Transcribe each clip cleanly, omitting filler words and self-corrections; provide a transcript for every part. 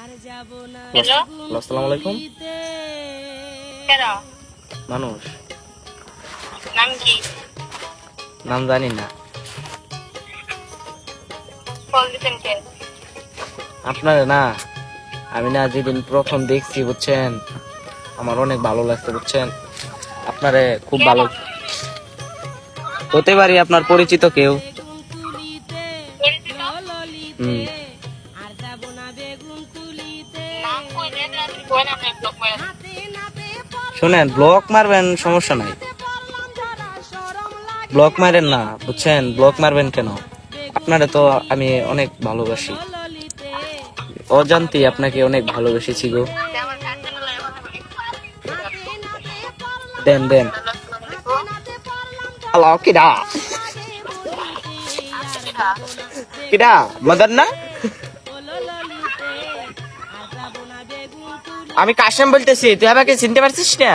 Hello, আসসালামু আলাইকুম। কেন? মানুষ নাম কি? নাম জানি না। ফোন দিতেন কে? আপনারে না, আমি না যেদিন প্রথম দেখছি বুঝছেন, আমার অনেক ভালো লাগছে বুঝছেন। আপনারে খুব ভালো হতে পারি, আপনার পরিচিত কেউ। পরিচিত? হুম। নাম কই দেন না, তুই কই না আমি ব্লক মারা দিই। শুনেন, ব্লক মারবেন সমস্যা নাই, ব্লক মারেন না বুঝছেন। ব্লক মারবেন কেন? আপনারে তো আমি অনেক ভালোবাসি, অজান্তেই আপনাকে অনেক ভালোবেসেছি গো। যে আমার গার্জেনের লাগে কথা বলি। দেন দেন। হ্যালো, আসসালামু আলাইকুম। হ্যালো, কিডা কিরা? কিডা মদন না? আমি কাশেম বলতেছি, তুই আমাকে চিনতে পারছিস না?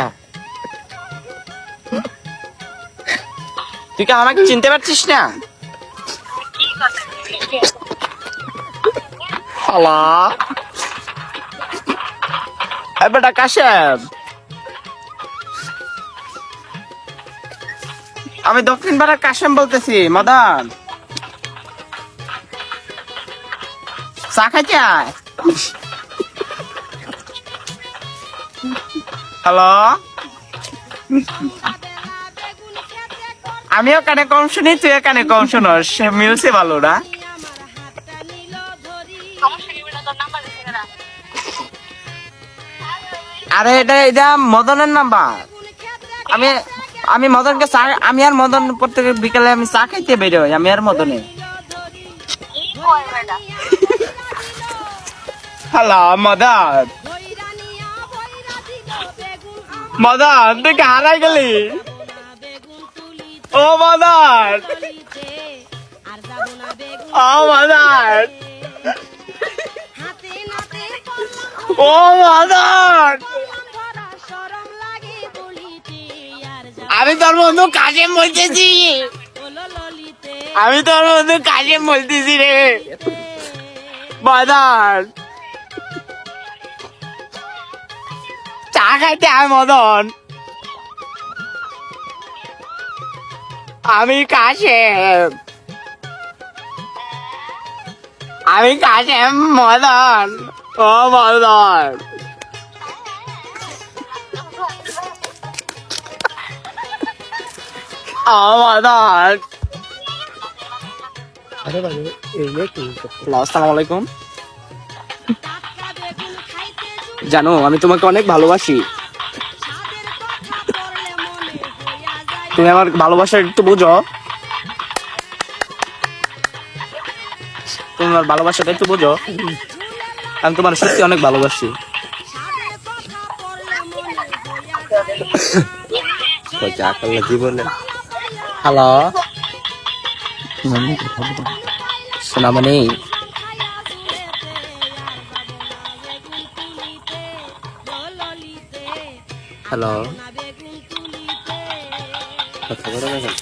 তুই কি আমাকে চিনতে পারছিস না? কি কথা? হ্যালো, বেটা কাশেম, আমি দক্ষিণ পাড়ার কাশেম বলতেছি। মদন, চা খাইতে আয়। হ্যালো, আমিও কানে কম শুনি, তুই কানে কম শুনস, মিলছে ভালো না? সমস্যা কি বেটা, তোর নাম্বার দিছে কেন? আরে এটা এটা মদনের নাম্বার। আমি আমি মদনকে চা, আমি আর মদন প্রত্যেক বিকালে আমি চা খাইতে বেরোই, আমি আর মদনে। কি কয় বেটা? হ্যালো মদন, মদন তুই কি হারাই গেলি? ও মদন, ও মদন, ও মদন, আমি তোর বন্ধু কাশেম বলতেছি, আমি তোর বন্ধু কাশেম বলতেছি রে মদন। চা খাইতে আয় মদন। আমি কাশেম, আমি কাশেম মদন, ও মদন। ও মদন। আসসালামু আলাইকুম। জানো আমি তোমাকে অনেক ভালোবাসি, তুমি আমার ভালোবাসা একটু বুঝো, তুমি আমার ভালোবাসাটা একটু বুঝো, আমি তোমার সত্যি অনেক ভালোবাসি। জীবনে হ্যালো সোনামণি, হ্যালো, কথা বলো না কেন?